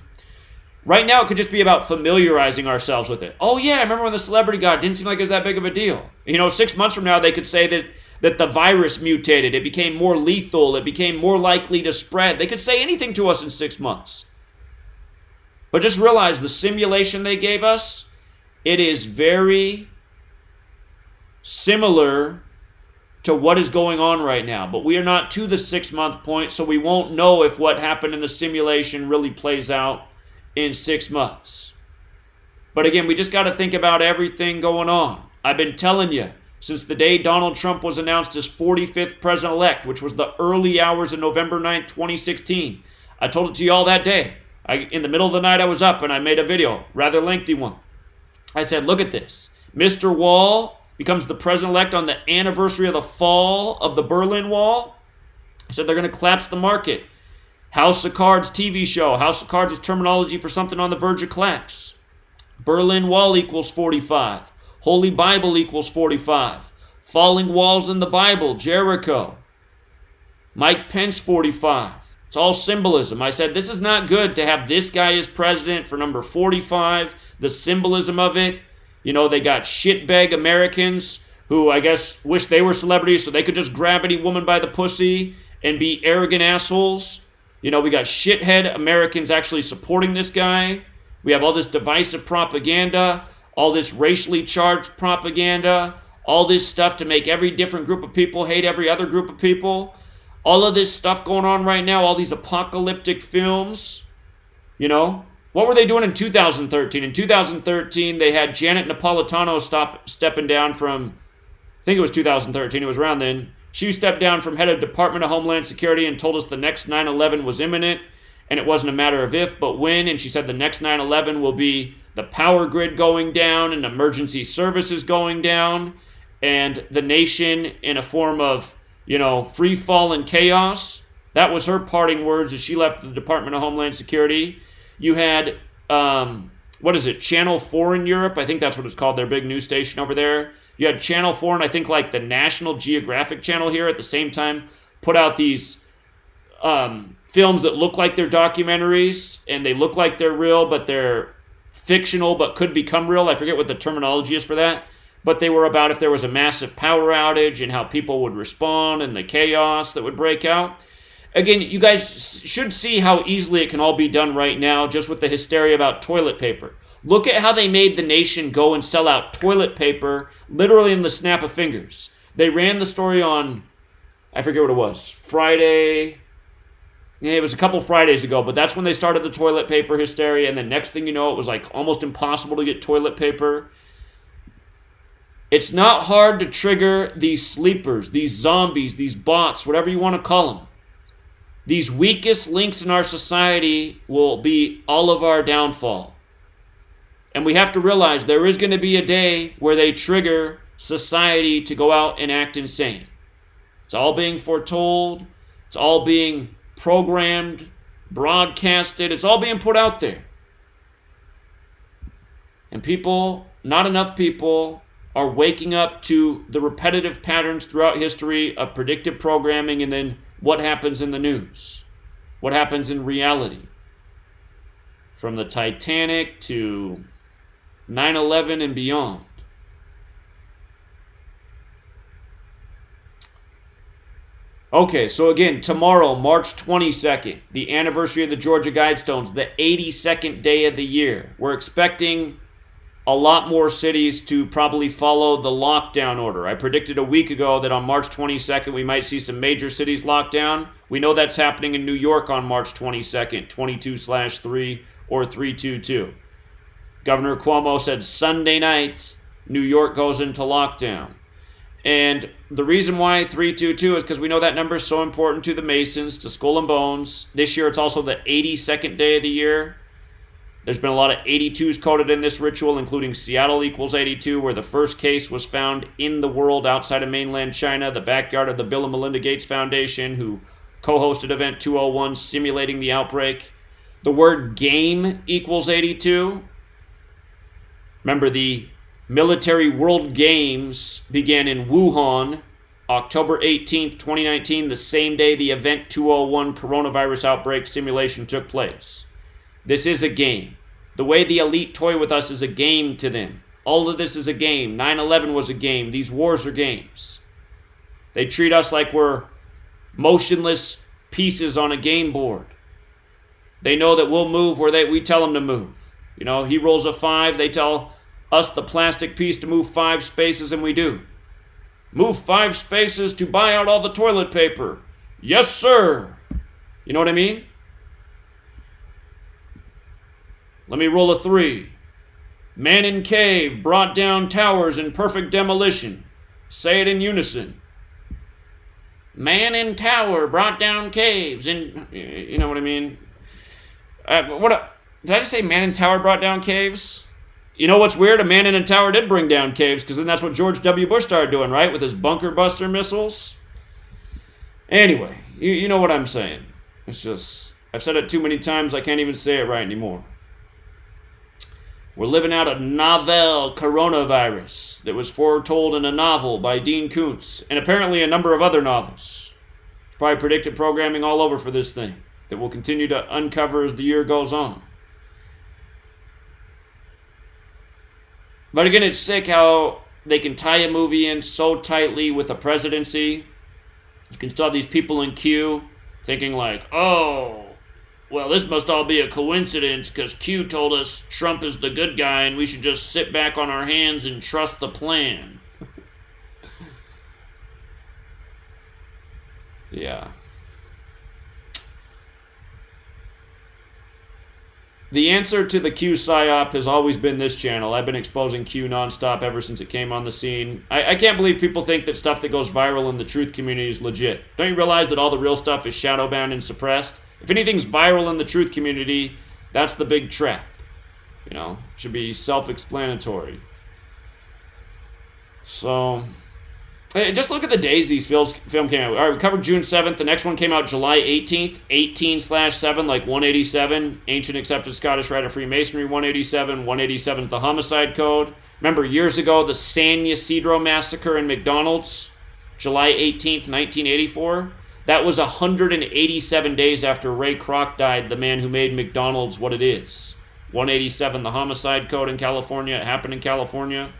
Right now, it could just be about familiarizing ourselves with it. Oh yeah, I remember when the celebrity got it. Didn't seem like it was that big of a deal. You know, 6 months from now, they could say that the virus mutated. It became more lethal. It became more likely to spread. They could say anything to us in 6 months. But just realize the simulation they gave us, it is very similar to what is going on right now. But we are not to the 6 month point, so we won't know if what happened in the simulation really plays out in 6 months. But again, we just got to think about everything going on. I've been telling you, since the day Donald Trump was announced as 45th president-elect, which was the early hours of November 9th, 2016. I told it to you all that day. In the middle of the night, I was up and I made a video, rather lengthy one. I said, look at this. Mr. Wall becomes the president-elect on the anniversary of the fall of the Berlin Wall. I said they're going to collapse the market. House of Cards TV show. House of Cards is terminology for something on the verge of collapse. Berlin Wall equals 45. Holy Bible equals 45. Falling walls in the Bible, Jericho. Mike Pence, 45. It's all symbolism. I said, this is not good to have this guy as president for number 45. The symbolism of it. You know, they got shitbag Americans who I guess wish they were celebrities so they could just grab any woman by the pussy and be arrogant assholes. You know, we got shithead Americans actually supporting this guy. We have all this divisive propaganda, all this racially charged propaganda, all this stuff to make every different group of people hate every other group of people. All of this stuff going on right now, all these apocalyptic films, you know. What were they doing in 2013? In 2013, they had Janet Napolitano stepping down from, I think it was 2013, it was around then. She stepped down from head of Department of Homeland Security and told us the next 9/11 was imminent, and it wasn't a matter of if, but when, and she said the next 9/11 will be the power grid going down and emergency services going down, and the nation in a form of, you know, free fall and chaos. That was her parting words as she left the Department of Homeland Security. You had, Channel 4 in Europe. I think that's what it's called, their big news station over there. You had Channel 4 and I think like the National Geographic Channel here at the same time put out these films that look like they're documentaries and they look like they're real, but they're fictional but could become real. I forget what the terminology is for that. But they were about if there was a massive power outage and how people would respond and the chaos that would break out. Again, you guys should see how easily it can all be done right now just with the hysteria about toilet paper. Look at how they made the nation go and sell out toilet paper literally in the snap of fingers. They ran the story on, I forget what it was, Friday. Yeah, it was a couple Fridays ago, but that's when they started the toilet paper hysteria. And the next thing you know, it was like almost impossible to get toilet paper. It's not hard to trigger these sleepers, these zombies, these bots, whatever you want to call them. These weakest links in our society will be all of our downfall. And we have to realize there is going to be a day where they trigger society to go out and act insane. It's all being foretold. It's all being programmed, broadcasted. It's all being put out there. And people, not enough people, are waking up to the repetitive patterns throughout history of predictive programming and then what happens in the news, what happens in reality. From the Titanic to 9/11 and beyond. Okay, so again, tomorrow, March 22nd, the anniversary of the Georgia Guidestones, the 82nd day of the year. We're expecting a lot more cities to probably follow the lockdown order. I predicted a week ago that on March 22nd we might see some major cities locked down. We know that's happening in New York on March 22nd, 22/3 or 322. Governor Cuomo said Sunday night, New York goes into lockdown. And the reason why 322 is because we know that number is so important to the Masons, to Skull and Bones. This year it's also the 82nd day of the year. There's been a lot of 82s coded in this ritual, including Seattle equals 82, where the first case was found in the world outside of mainland China, the backyard of the Bill and Melinda Gates Foundation, who co-hosted Event 201, simulating the outbreak. The word game equals 82. Remember, the Military World Games began in Wuhan, October 18th, 2019, the same day the Event 201 coronavirus outbreak simulation took place. This is a game. The way the elite toy with us is a game to them. All of this is a game. 9/11 was a game. These wars are games. They treat us like we're motionless pieces on a game board. They know that we'll move where we tell them to move. You know, he rolls a 5, they tell us, the plastic piece, to move 5 spaces, and we do. Move 5 spaces to buy out all the toilet paper. Yes, sir. You know what I mean? Let me roll a 3. Man in cave brought down towers in perfect demolition. Say it in unison. Man in tower brought down caves. And you know what I mean? Did I just say man in tower brought down caves? You know what's weird? A man in a tower did bring down caves, because then that's what George W. Bush started doing, right? With his bunker buster missiles. Anyway, you know what I'm saying. It's just, I've said it too many times, I can't even say it right anymore. We're living out a novel coronavirus that was foretold in a novel by Dean Koontz, and apparently a number of other novels. There's probably predictive programming all over for this thing that will continue to uncover as the year goes on. But again, it's sick how they can tie a movie in so tightly with the presidency. You can still have these people in queue thinking like, oh, well, this must all be a coincidence because Q told us Trump is the good guy and we should just sit back on our hands and trust the plan. Yeah. The answer to the Q PSYOP has always been this channel. I've been exposing Q nonstop ever since it came on the scene. I can't believe people think that stuff that goes viral in the truth community is legit. Don't you realize that all the real stuff is shadow banned and suppressed? If anything's viral in the truth community, that's the big trap. You know, should be self-explanatory. So, just look at the days these film came out. All right, we covered June 7th. The next one came out July 18th. 18/7, like 187. Ancient Accepted Scottish Rite of Freemasonry, 187. 187 is the Homicide Code. Remember, years ago, the San Ysidro Massacre in McDonald's, July 18th, 1984. That was 187 days after Ray Kroc died, the man who made McDonald's what it is. 187, the Homicide Code in California. It happened in California.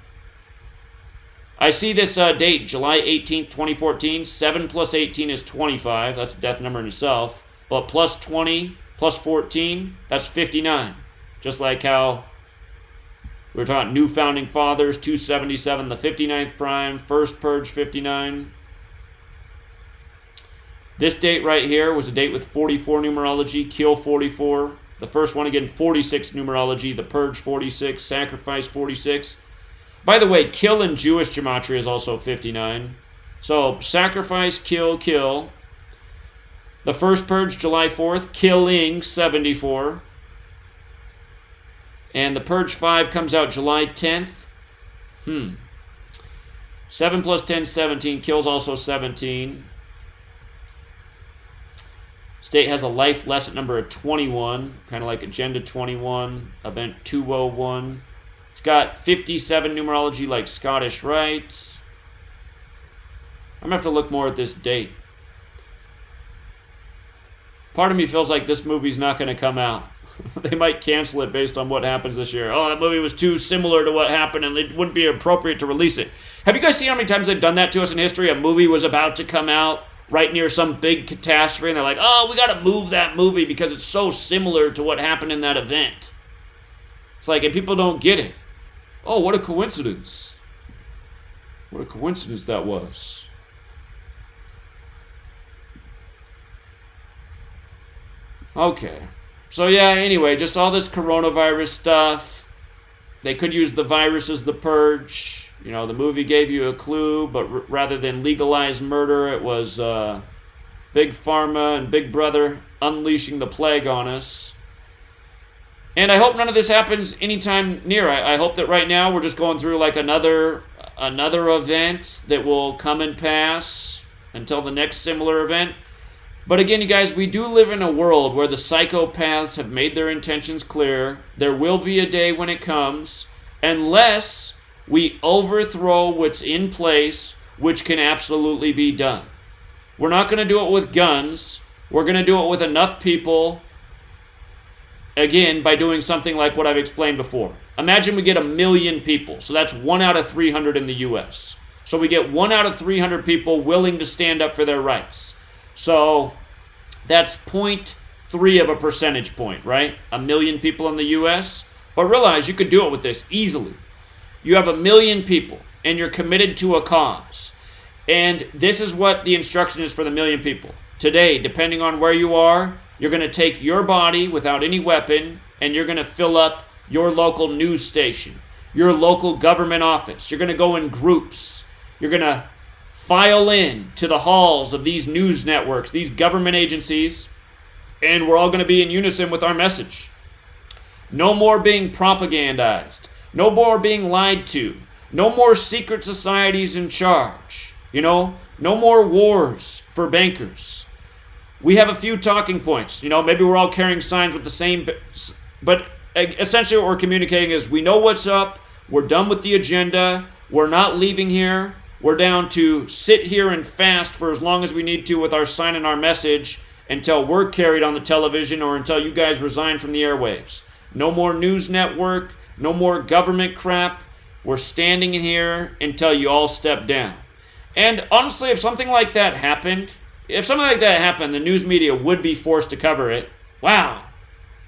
I see this date, July 18th, 2014. 7 plus 18 is 25. That's a death number in itself. But plus 20, plus 14, that's 59. Just like how we were talking about New Founding Fathers, 277, the 59th prime. First Purge, 59. This date right here was a date with 44 numerology, kill 44. The first one, again, 46 numerology, the Purge 46, sacrifice 46. By the way, kill in Jewish Gematria is also 59. So, sacrifice, kill, kill. The first Purge, July 4th, killing 74. And the Purge 5 comes out July 10th. 7 plus 10, 17. Kills also 17. State has a life lesson number of 21, kind of like Agenda 21, Event 201. It's got 57 numerology like Scottish Rite. I'm going to have to look more at this date. Part of me feels like this movie's not going to come out. They might cancel it based on what happens this year. Oh, that movie was too similar to what happened and it wouldn't be appropriate to release it. Have you guys seen how many times they've done that to us in history? A movie was about to come out right near some big catastrophe, and they're like, oh, we got to move that movie because it's so similar to what happened in that event. It's like, and people don't get it. Oh, what a coincidence. What a coincidence that was. Okay. So yeah, anyway, just all this coronavirus stuff. They could use the virus as the purge. You know, the movie gave you a clue, but rather than legalize murder, it was Big Pharma and Big Brother unleashing the plague on us. And I hope none of this happens anytime near. I hope that right now we're just going through like another event that will come and pass until the next similar event. But again, you guys, we do live in a world where the psychopaths have made their intentions clear. There will be a day when it comes, unless we overthrow what's in place, which can absolutely be done. We're not going to do it with guns. We're going to do it with enough people, again, by doing something like what I've explained before. Imagine we get 1 million people. So that's 1 out of 300 in the U.S. So we get 1 out of 300 people willing to stand up for their rights. So that's 0.3 of a percentage point, right? 1 million people in the U.S. But realize you could do it with this easily. You have 1 million people, and you're committed to a cause. And this is what the instruction is for the 1 million people. Today, depending on where you are, you're going to take your body without any weapon, and you're going to fill up your local news station, your local government office. You're going to go in groups. You're going to file in to the halls of these news networks, these government agencies, And we're all going to be in unison with our message. No more being propagandized. No more being lied to. No more secret societies in charge. No more wars for bankers. We have a few talking points. Maybe we're all carrying signs with the same, but essentially what we're communicating is we know what's up. We're done with the agenda. We're not leaving here. We're down to sit here and fast for as long as we need to with our sign and our message until we're carried on the television or until you guys resign from the airwaves. No more news network. No more government crap. We're standing in here until you all step down. And honestly, if something like that happened, the news media would be forced to cover it. Wow.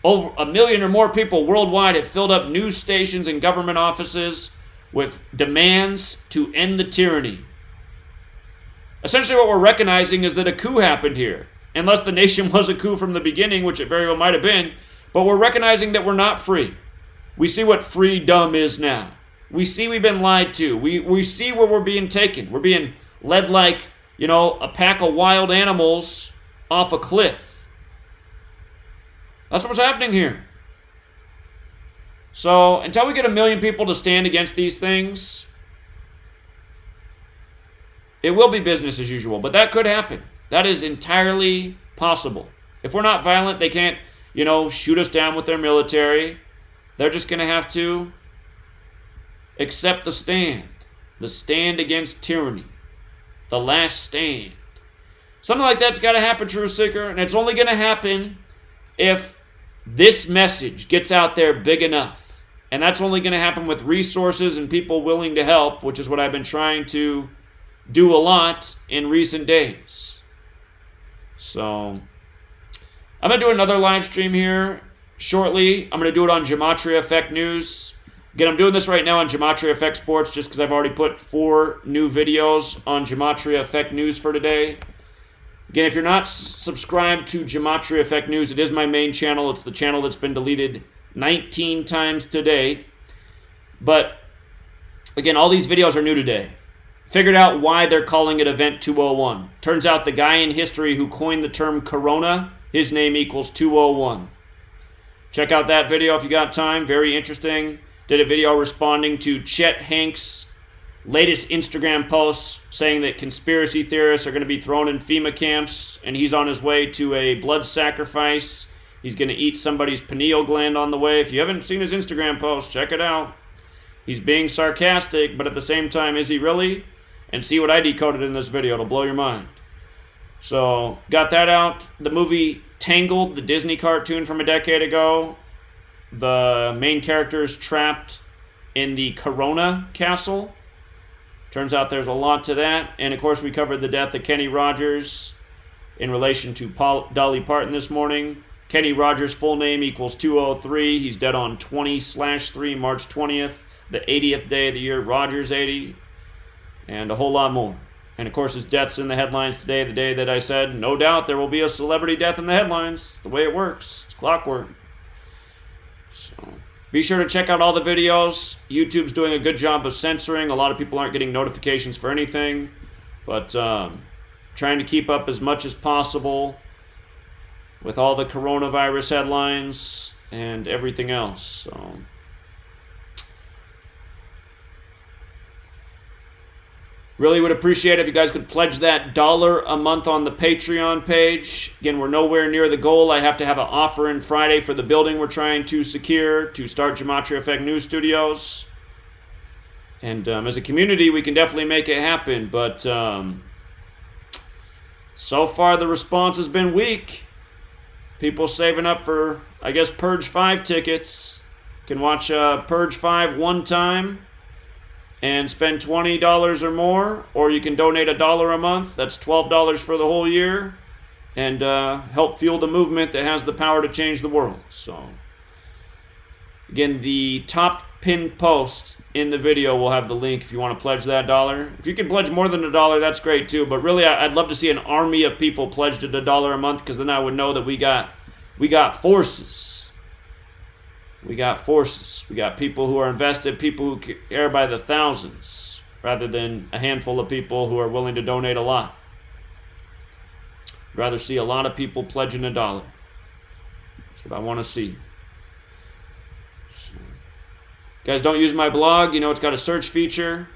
Over 1 million or more people worldwide have filled up news stations and government offices with demands to end the tyranny. Essentially what we're recognizing is that a coup happened here. Unless the nation was a coup from the beginning, which it very well might have been. But we're recognizing that we're not free. We see what freedom is now. We see we've been lied to. We see where we're being taken. We're being led like, a pack of wild animals off a cliff. That's what's happening here. So until we get 1 million people to stand against these things, it will be business as usual. But that could happen. That is entirely possible. If we're not violent, they can't, shoot us down with their military. They're just going to have to accept the stand against tyranny, the last stand. Something like that's got to happen, Truth Seeker, and it's only going to happen if this message gets out there big enough. And that's only going to happen with resources and people willing to help, which is what I've been trying to do a lot in recent days. So I'm going to do another live stream here shortly. I'm going to do it on Gematria Effect News. Again, I'm doing this right now on Gematria Effect Sports just because I've already put 4 new videos on Gematria Effect News for today. Again, if you're not subscribed to Gematria Effect News, it is my main channel. It's the channel that's been deleted 19 times to date. But, again, all these videos are new today. Figured out why they're calling it Event 201. Turns out the guy in history who coined the term Corona, his name equals 201. Check out that video if you got time. Very interesting. Did a video responding to Chet Hanks' latest Instagram post saying that conspiracy theorists are going to be thrown in FEMA camps and he's on his way to a blood sacrifice. He's going to eat somebody's pineal gland on the way. If you haven't seen his Instagram post, check it out. He's being sarcastic, but at the same time, is he really? And see what I decoded in this video. It'll blow your mind. So, got that out. The movie Tangled, the Disney cartoon from a decade ago. The main character is trapped in the Corona castle. Turns out there's a lot to that. And, of course, we covered the death of Kenny Rogers in relation to Dolly Parton this morning. Kenny Rogers' full name equals 203. He's dead on 20/3, March 20th, the 80th day of the year, Rogers 80, and a whole lot more. And, of course, his death's in the headlines today, the day that I said, no doubt there will be a celebrity death in the headlines. It's the way it works. It's clockwork. So be sure to check out all the videos. YouTube's doing a good job of censoring. A lot of people aren't getting notifications for anything. But trying to keep up as much as possible with all the coronavirus headlines and everything else. So really would appreciate it if you guys could pledge that $1 a month on the Patreon page. Again, we're nowhere near the goal. I have to have an offer in Friday for the building we're trying to secure to start Gematria Effect News Studios. And as a community, we can definitely make it happen. But so far, the response has been weak. People saving up for, I guess, Purge 5 tickets. Can watch Purge 5 one time and spend $20 or more, or you can donate $1 a month. That's $12 for the whole year, and help fuel the movement that has the power to change the world. So, again, the top pinned post in the video will have the link if you want to pledge that $1. If you can pledge more than $1, that's great too. But really, I'd love to see an army of people pledged at $1 a month, because then I would know that we got forces. We got forces. We got people who are invested, people who care by the thousands, rather than a handful of people who are willing to donate a lot. I'd rather see a lot of people pledging $1. That's what I want to see. So, guys, don't use my blog. You know, it's got a search feature.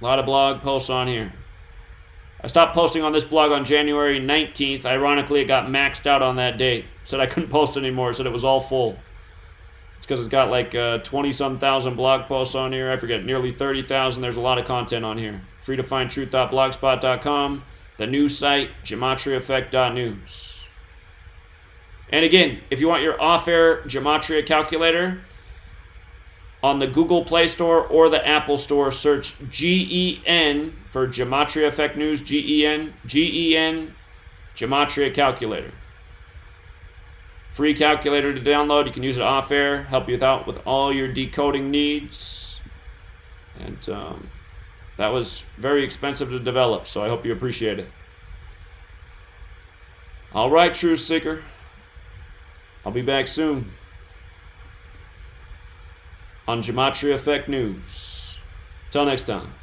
A lot of blog posts on here. I stopped posting on this blog on January 19th. Ironically, it got maxed out on that date. Said I couldn't post anymore. Said it was all full. It's because it's got like 20-some thousand blog posts on here. I forget, nearly 30,000. There's a lot of content on here. Free to find truth.blogspot.com. The news site, gematriaeffect.news. And again, if you want your off-air Gematria calculator, on the Google Play Store or the Apple Store, search GEN for Gematria Effect News, GEN, Gematria Calculator. Free calculator to download. You can use it off air, help you out with all your decoding needs. And that was very expensive to develop, so I hope you appreciate it. All right, Truth Seeker. I'll be back soon on Gematria Effect News. Till next time.